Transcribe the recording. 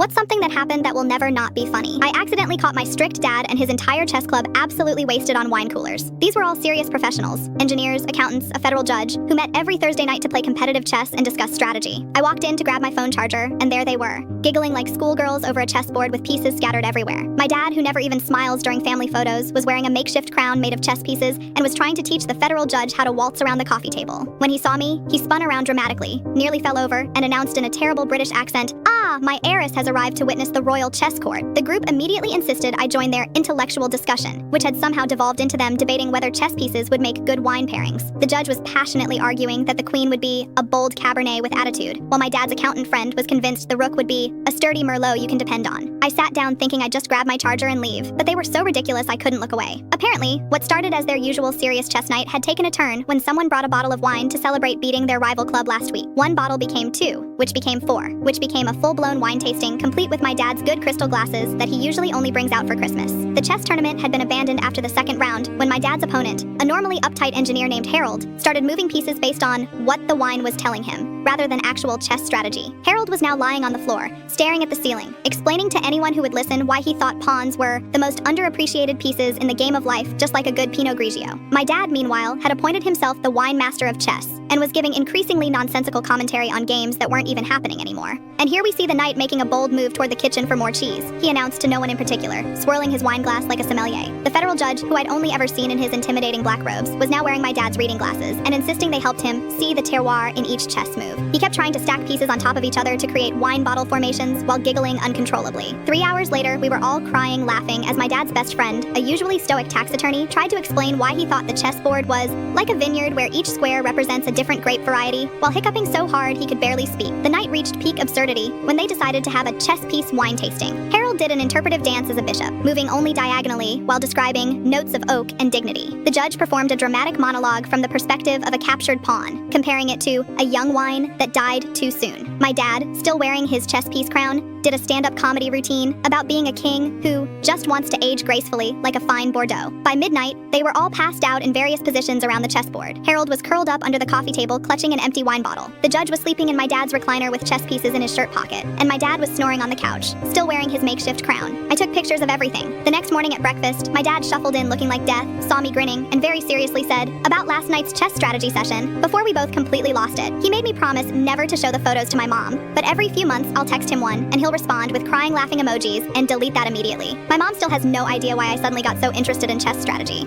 What's something that happened that will never not be funny? I accidentally caught my strict dad and his entire chess club absolutely wasted on wine coolers. These were all serious professionals, engineers, accountants, a federal judge, who met every Thursday night to play competitive chess and discuss strategy. I walked in to grab my phone charger, and there they were, giggling like schoolgirls over a chessboard with pieces scattered everywhere. My dad, who never even smiles during family photos, was wearing a makeshift crown made of chess pieces and was trying to teach the federal judge how to waltz around the coffee table. When he saw me, he spun around dramatically, nearly fell over, and announced in a terrible British accent, "Ah, my heiress has arrived to witness the royal chess court." The group immediately insisted I join their intellectual discussion, which had somehow devolved into them debating whether chess pieces would make good wine pairings. The judge was passionately arguing that the queen would be a bold Cabernet with attitude, while my dad's accountant friend was convinced the rook would be a sturdy Merlot you can depend on. I sat down thinking I'd just grab my charger and leave, but they were so ridiculous I couldn't look away. Apparently, what started as their usual serious chess night had taken a turn when someone brought a bottle of wine to celebrate beating their rival club last week. One bottle became two, which became four, which became a full-blown wine tasting, complete with my dad's good crystal glasses that he usually only brings out for Christmas. The chess tournament had been abandoned after the second round when my dad's opponent, a normally uptight engineer named Harold, started moving pieces based on what the wine was telling him, rather than actual chess strategy. Harold was now lying on the floor, staring at the ceiling, explaining to anyone who would listen why he thought pawns were the most underappreciated pieces in the game of life, just like a good Pinot Grigio. My dad, meanwhile, had appointed himself the wine master of chess, and was giving increasingly nonsensical commentary on games that weren't even happening anymore. And here we see the knight making a bold move toward the kitchen for more cheese, he announced to no one in particular, swirling his wine glass like a sommelier. The federal judge, who I'd only ever seen in his intimidating black robes, was now wearing my dad's reading glasses, and insisting they helped him see the terroir in each chess move. He kept trying to stack pieces on top of each other to create wine bottle formations while giggling uncontrollably. 3 hours later, we were all crying, laughing, as my dad's best friend, a usually stoic tax attorney, tried to explain why he thought the chessboard was like a vineyard where each square represents a different grape variety, while hiccuping so hard he could barely speak. The night reached peak absurdity when they decided to have a chess piece wine tasting. Harold did an interpretive dance as a bishop, moving only diagonally while describing notes of oak and dignity. The judge performed a dramatic monologue from the perspective of a captured pawn, comparing it to a young wine that died too soon. My dad, still wearing his chess piece crown, did a stand-up comedy routine about being a king who just wants to age gracefully like a fine Bordeaux. By midnight, they were all passed out in various positions around the chessboard. Harold was curled up under the coffee table, clutching an empty wine bottle. The judge was sleeping in my dad's recliner with chess pieces in his shirt pocket, and my dad was snoring on the couch, still wearing his makeshift crown. I took pictures of everything. The next morning at breakfast, my dad shuffled in looking like death, saw me grinning, and very seriously said, "About last night's chess strategy session," before we both completely lost it. He made me promise never to show the photos to my mom, but every few months I'll text him one, and he'll respond with crying laughing emojis and delete that immediately. My mom still has no idea why I suddenly got so interested in chess strategy.